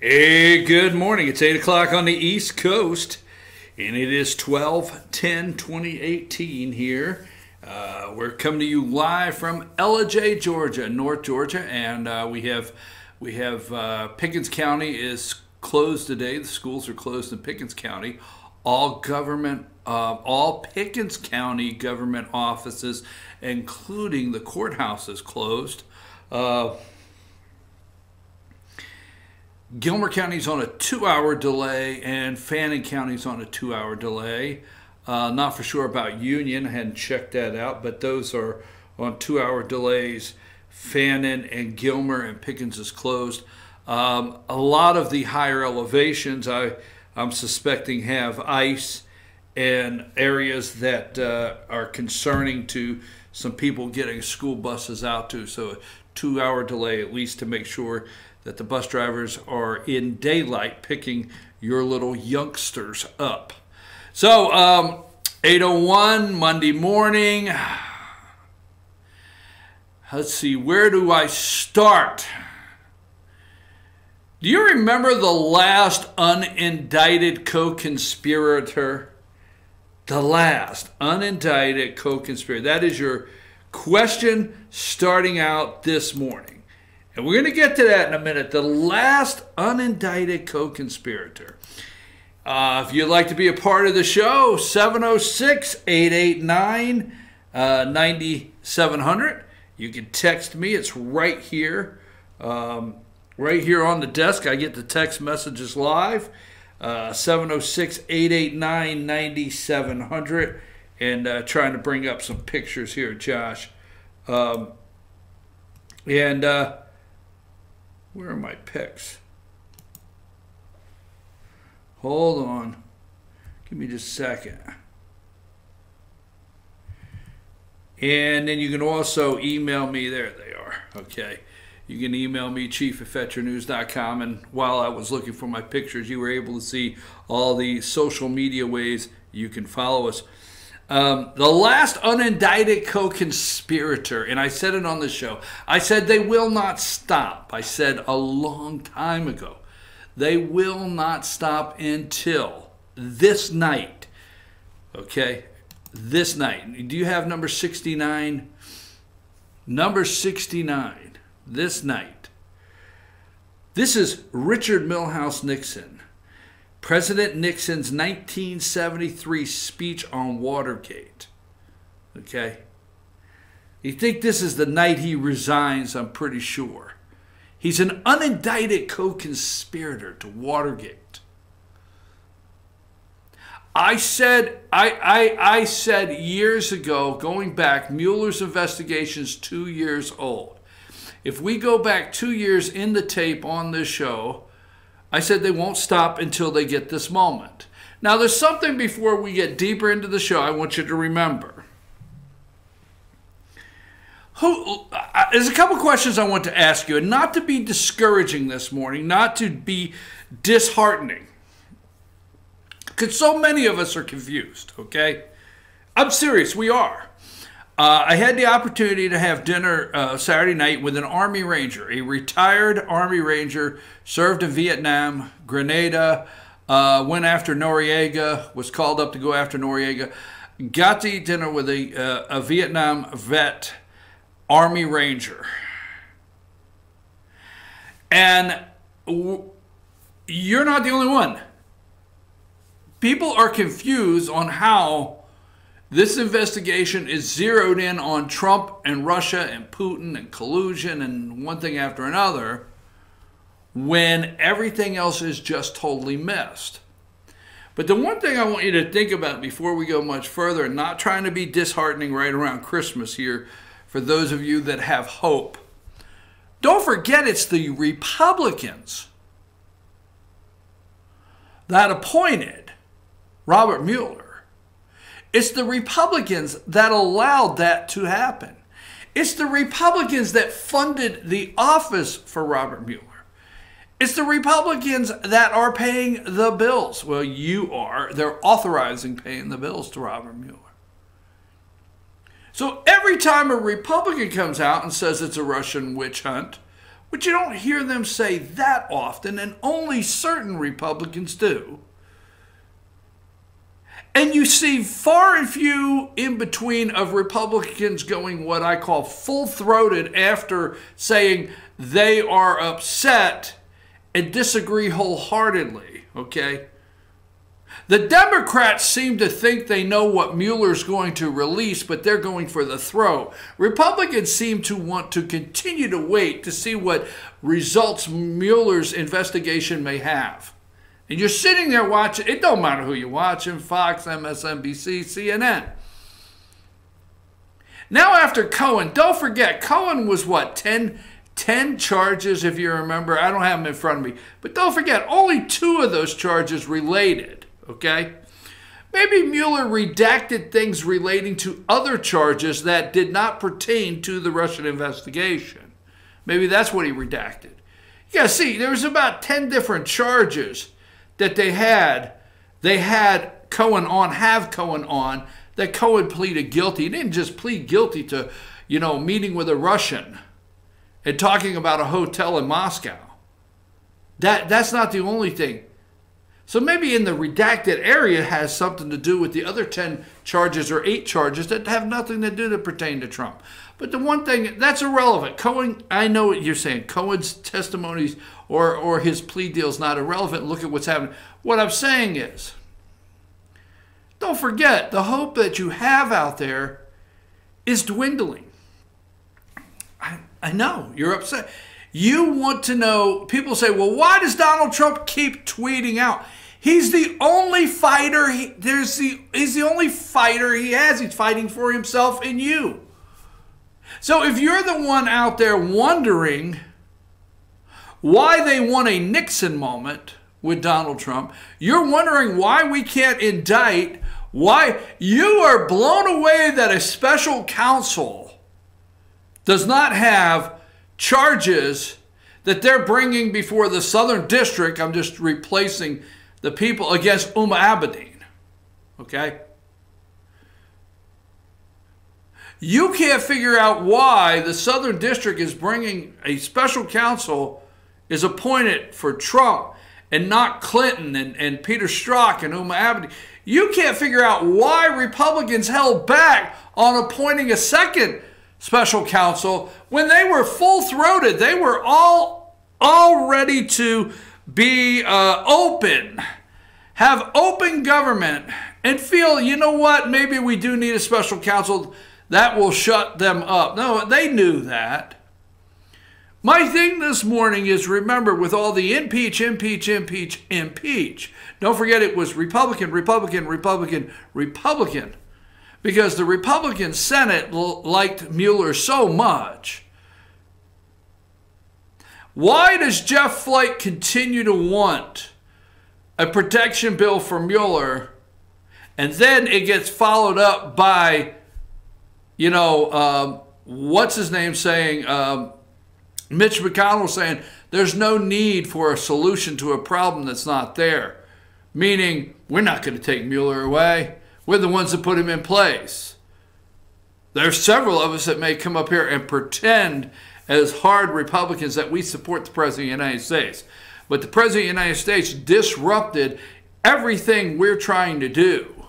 Hey, good morning. It's 8 o'clock on the East Coast, and it is 12/10/2018 here. We're coming to you live from LJ, Georgia, North Georgia, and we have Pickens County is closed today. The schools are closed in Pickens County. All Pickens County government offices, including the courthouse, is closed. Gilmer County's on a 2-hour delay, and Fannin County's on a 2-hour delay. Not for sure about Union. I hadn't checked that out, but those are on 2-hour delays. Fannin and Gilmer and Pickens is closed. A lot of the higher elevations, I'm suspecting, have ice and areas that are concerning to some people getting school buses out to. So a 2-hour delay at least to make sure that the bus drivers are in daylight picking your little youngsters up. So 8:01 Monday morning. Let's see, where do I start? Do you remember the last unindicted co-conspirator? The last unindicted co-conspirator. That is your question starting out this morning. And we're going to get to that in a minute. The last unindicted co-conspirator. If you'd like to be a part of the show, 706-889-9700. You can text me. It's right here. Right here on the desk. I get the text messages live. 706-889-9700. And trying to bring up some pictures here, Josh. Where are my pics? Hold on. Give me just a second. And then you can also email me. There they are. Okay. You can email me, chief@FetcherNews.com. And while I was looking for my pictures, you were able to see all the social media ways you can follow us. The last unindicted co-conspirator, and I said it on the show, I said they will not stop. I said a long time ago, they will not stop until this night. Okay, this night. Do you have number 69? Number 69, this night. This is Richard Milhouse Nixon. President Nixon's 1973 speech on Watergate. Okay? You think this is the night he resigns, I'm pretty sure. He's an unindicted co-conspirator to Watergate. I said years ago, going back, Mueller's investigation's 2 years old. If we go back 2 years in the tape on this show, I said they won't stop until they get this moment. Now, there's something before we get deeper into the show I want you to remember. There's a couple questions I want to ask you, and not to be discouraging this morning, not to be disheartening, because so many of us are confused, okay? I'm serious, we are. I had the opportunity to have dinner Saturday night with an Army Ranger, a retired Army Ranger, served in Vietnam, Grenada, went after Noriega, was called up to go after Noriega, got to eat dinner with a Vietnam vet Army Ranger. And you're not the only one. People are confused on how this investigation is zeroed in on Trump and Russia and Putin and collusion and one thing after another, when everything else is just totally missed. But the one thing I want you to think about before we go much further, and not trying to be disheartening right around Christmas here for those of you that have hope, don't forget it's the Republicans that appointed Robert Mueller. It's the Republicans that allowed that to happen. It's the Republicans that funded the office for Robert Mueller. It's the Republicans that are paying the bills. Well, you are. They're authorizing paying the bills to Robert Mueller. So every time a Republican comes out and says it's a Russian witch hunt, which you don't hear them say that often, and only certain Republicans do. And you see far and few in between of Republicans going what I call full-throated after saying they are upset and disagree wholeheartedly, okay? The Democrats seem to think they know what Mueller's going to release, but they're going for the throat. Republicans seem to want to continue to wait to see what results Mueller's investigation may have. And you're sitting there watching, it don't matter who you're watching, Fox, MSNBC, CNN. Now after Cohen, don't forget, Cohen was what, 10 charges if you remember. I don't have them in front of me. But don't forget, only 2 of those charges related, okay? Maybe Mueller redacted things relating to other charges that did not pertain to the Russian investigation. Maybe that's what he redacted. You gotta see, there was about 10 different charges that they had Cohen on, that Cohen pleaded guilty. He didn't just plead guilty to, meeting with a Russian and talking about a hotel in Moscow. That's not the only thing. So maybe in the redacted area has something to do with the other 10 charges or 8 charges that have nothing to do to pertain to Trump. But the one thing, that's irrelevant. Cohen, I know what you're saying. Cohen's testimonies or his plea deal is not irrelevant. Look at what's happening. What I'm saying is, don't forget, the hope that you have out there is dwindling. I know, you're upset. You want to know, people say, well, why does Donald Trump keep tweeting out? He's the only fighter, he's the only fighter he has. He's fighting for himself and you. So if you're the one out there wondering why they want a Nixon moment with Donald Trump, you're wondering why we can't indict, why you are blown away that a special counsel does not have charges that they're bringing before the Southern District. I'm just replacing the people against Abedin. Okay? You can't figure out why the Southern District is bringing a special counsel is appointed for Trump and not Clinton and Peter Strzok and Abedin. You can't figure out why Republicans held back on appointing a second special counsel when they were full-throated. They were all ready to be open, have open government, and feel, you know what, maybe we do need a special counsel that will shut them up. No, they knew that. My thing this morning is, remember, with all the impeach, don't forget it was Republican, because the Republican Senate liked Mueller so much. Why does Jeff Flake continue to want a protection bill for Mueller, and then it gets followed up by, what's his name saying, Mitch McConnell saying there's no need for a solution to a problem that's not there. Meaning, we're not going to take Mueller away. We're the ones that put him in place. There's several of us that may come up here and pretend as hard Republicans that we support the President of the United States. But the President of the United States disrupted everything we're trying to do.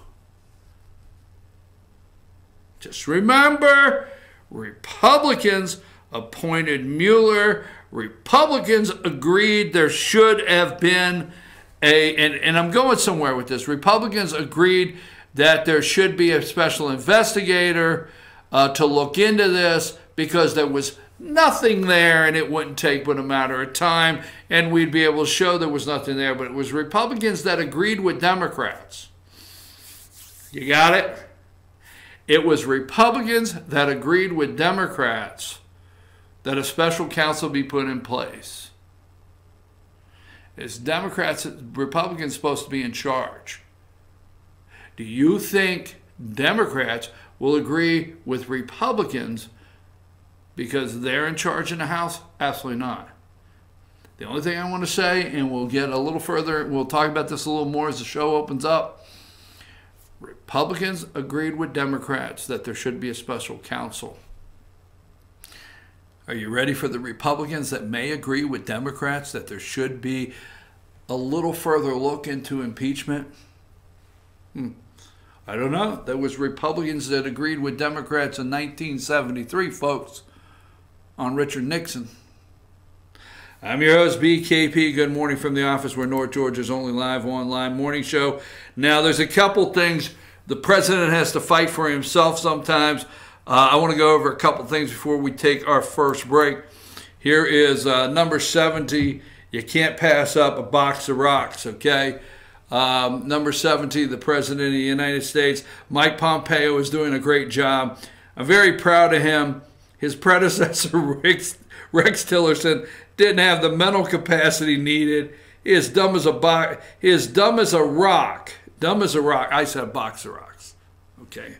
Just remember, Republicans appointed Mueller. Republicans agreed there should have been and I'm going somewhere with this. Republicans agreed that there should be a special investigator to look into this because there was nothing there and it wouldn't take but a matter of time and we'd be able to show there was nothing there. But it was Republicans that agreed with Democrats. You got it? It was Republicans that agreed with Democrats that a special counsel be put in place. It's Republicans supposed to be in charge. Do you think Democrats will agree with Republicans because they're in charge in the House? Absolutely not. The only thing I want to say, and we'll get a little further, we'll talk about this a little more as the show opens up. Republicans agreed with Democrats that there should be a special counsel. Are you ready for the Republicans that may agree with Democrats that there should be a little further look into impeachment? I don't know. There was Republicans that agreed with Democrats in 1973, folks, on Richard Nixon. I'm your host, BKP. Good morning from the office. We're North Georgia's only live online morning show. Now, there's a couple things the president has to fight for himself sometimes. I want to go over a couple things before we take our first break. Here is number 70. You can't pass up a box of rocks, okay? Number 70, the President of the United States. Mike Pompeo is doing a great job. I'm very proud of him. His predecessor, Rex Tillerson, didn't have the mental capacity needed. He is dumb as a rock. Dumb as a rock. I said a box of rocks. Okay.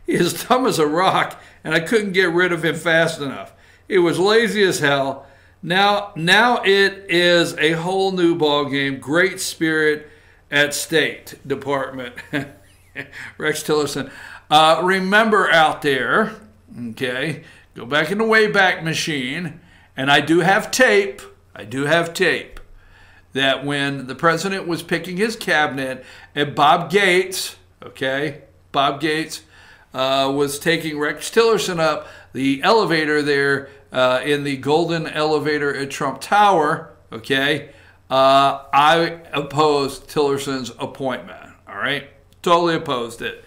He is dumb as a rock, and I couldn't get rid of him fast enough. He was lazy as hell. Now it is a whole new ball game. Great spirit at State Department. Rex Tillerson. Remember out there, okay, go back in the Wayback Machine, and I do have tape, that when the president was picking his cabinet and Bob Gates, was taking Rex Tillerson up the elevator there in the golden elevator at Trump Tower, I opposed Tillerson's appointment, all right? Totally opposed it.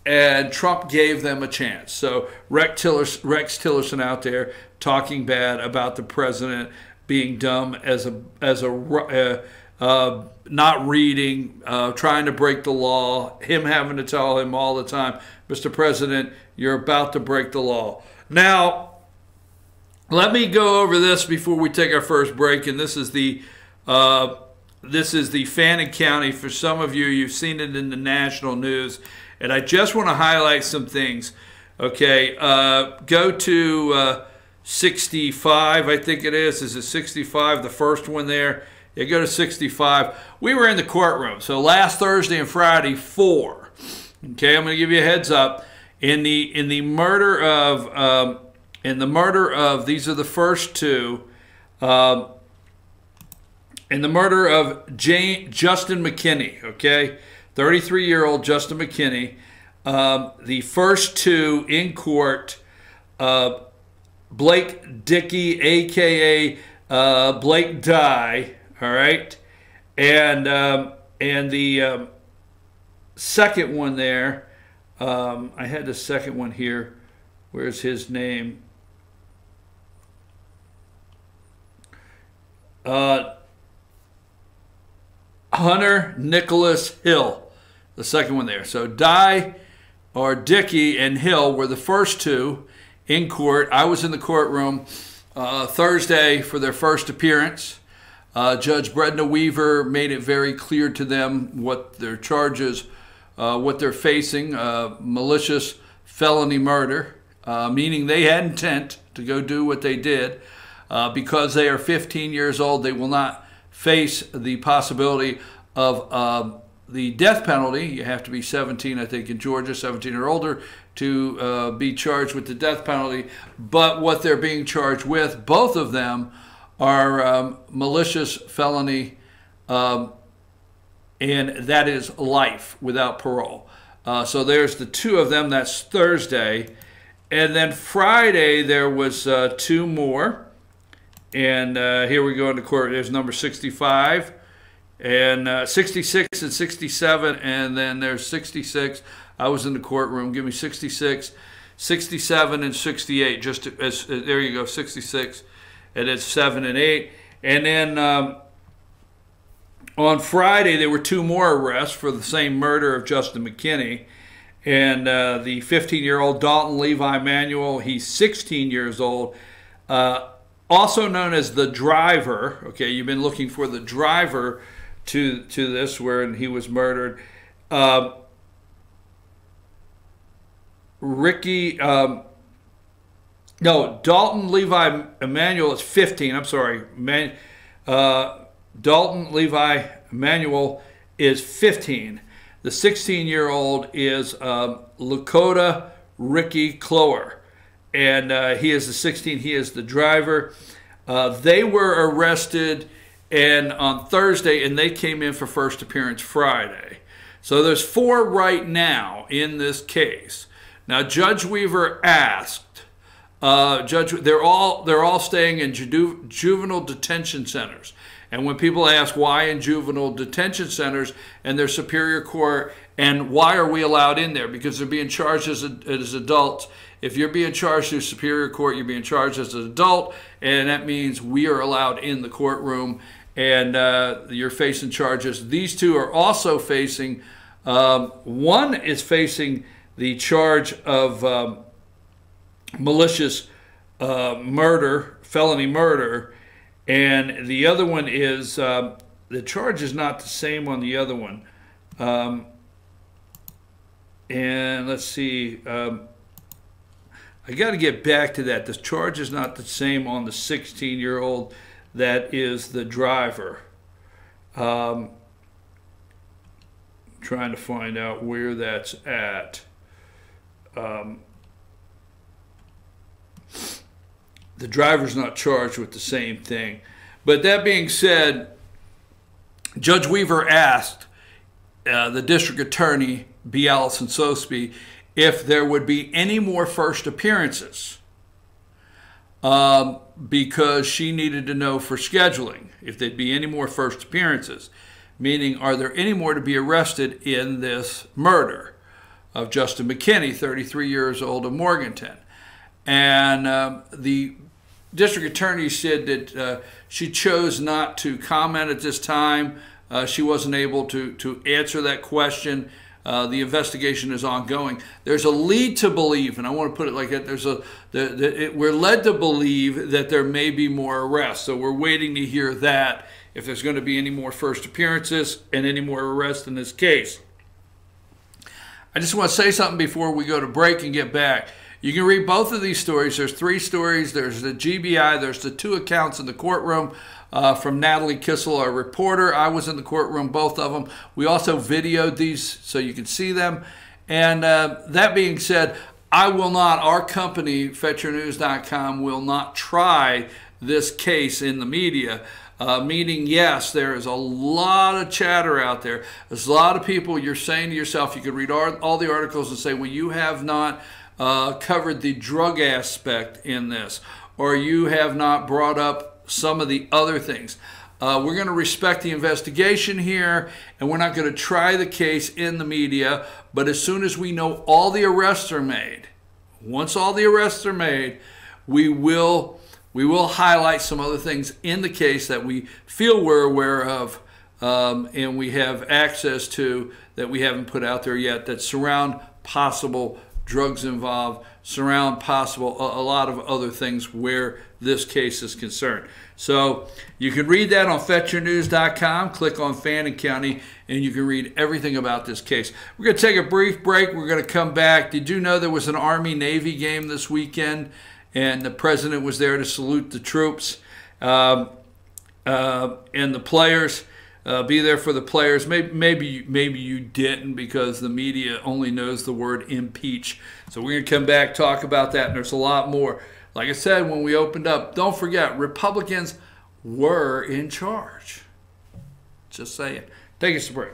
And Trump gave them a chance. So Rex Tillerson out there talking bad about the president being dumb not reading, trying to break the law, him having to tell him all the time, Mr. President, you're about to break the law. Now, let me go over this before we take our first break, and this is the Fannin County. For some of you, you've seen it in the national news, and I just want to highlight some things. Okay, go to 65, I think it is. Is it 65, the first one there? Yeah, go to 65. We were in the courtroom. So last Thursday and Friday, 4. Okay, I'm going to give you a heads up. In the murder of these are the first two. In the murder of Justin McKinney, okay, 33-year-old Justin McKinney. The first two in court, Blake Dickey, a.k.a. Blake Dye. All right, and the second one there, I had the second one here. Where's his name? Hunter Nicholas Hill, the second one there. So Dye or Dickey and Hill were the first two in court. I was in the courtroom Thursday for their first appearance. Judge Bredna Weaver made it very clear to them what their charges, what they're facing, malicious felony murder, meaning they had intent to go do what they did. Because they are 15 years old, they will not face the possibility of the death penalty. You have to be 17, I think, in Georgia, 17 or older, to be charged with the death penalty. But what they're being charged with, both of them, are malicious felony, and that is life without parole. So there's the two of them. That's Thursday. And then Friday there was two more. And here we go into court. There's number 65 and 66 and 67. And then there's 66. I was in the courtroom. Give me 66, 67, and 68. Just as there you go, 66. And it's 7 and 8. And then on Friday, there were two more arrests for the same murder of Justin McKinney. And the 15-year-old Dalton Levi Manuel, he's 16 years old, also known as the driver. Okay, you've been looking for the driver to this, where he was murdered. Dalton Levi Emanuel is 15. I'm sorry. Dalton Levi Emanuel is 15. The 16-year-old is Lakota Ricky Clower. and he is the 16. He is the driver. They were arrested and on Thursday, and they came in for first appearance Friday. So there's 4 right now in this case. Now Judge Weaver asked, they're all staying in juvenile detention centers. And when people ask why in juvenile detention centers and their superior court, and why are we allowed in there? Because they're being charged as adults. If you're being charged through superior court, you're being charged as an adult, and that means we are allowed in the courtroom, and you're facing charges. These 2 are also facing, one is facing the charge of malicious murder, felony murder, and the other one is, the charge is not the same on the other one. And let's see, I got to get back to that. The charge is not the same on the 16-year-old that is the driver. Trying to find out where that's at. The driver's not charged with the same thing. But that being said, Judge Weaver asked the district attorney, B. Allison Sosby, if there would be any more first appearances, because she needed to know for scheduling if there'd be any more first appearances, meaning are there any more to be arrested in this murder of Justin McKinney, 33 years old of Morganton. And the district attorney said that she chose not to comment at this time. She wasn't able to answer that question. The investigation is ongoing. There's a lead to believe, and I want to put it like that, we're led to believe that there may be more arrests. So we're waiting to hear that, if there's going to be any more first appearances and any more arrests in this case. I just want to say something before we go to break and get back. You can read both of these stories. There's 3 stories. There's the GBI. There's the 2 accounts in the courtroom from Natalie Kissel, our reporter. I was in the courtroom, both of them. We also videoed these so you can see them. And that being said, our company, FetchYourNews.com, will not try this case in the media. Meaning, yes, there is a lot of chatter out there. There's a lot of people, you're saying to yourself, you could read all the articles and say, well, you have not covered the drug aspect in this, or you have not brought up some of the other things. We're going to respect the investigation here, and we're not going to try the case in the media, but as soon as we know all the arrests are made, once all the arrests are made, we will highlight some other things in the case that we feel we're aware of and we have access to that we haven't put out there yet, that surround possible drugs involved, surround possible a lot of other things where this case is concerned. So you can read that on FetchYourNews.com. Click on Fannin County, and you can read everything about this case. We're going to take a brief break. We're going to come back. Did you know there was an Army-Navy game this weekend? And the president was there to salute the troops and the players. Be there for the players. Maybe you didn't, because the media only knows the word impeach. So we're going to come back, talk about that, and there's a lot more. Like I said when we opened up, don't forget, Republicans were in charge. Just saying. Take us a break.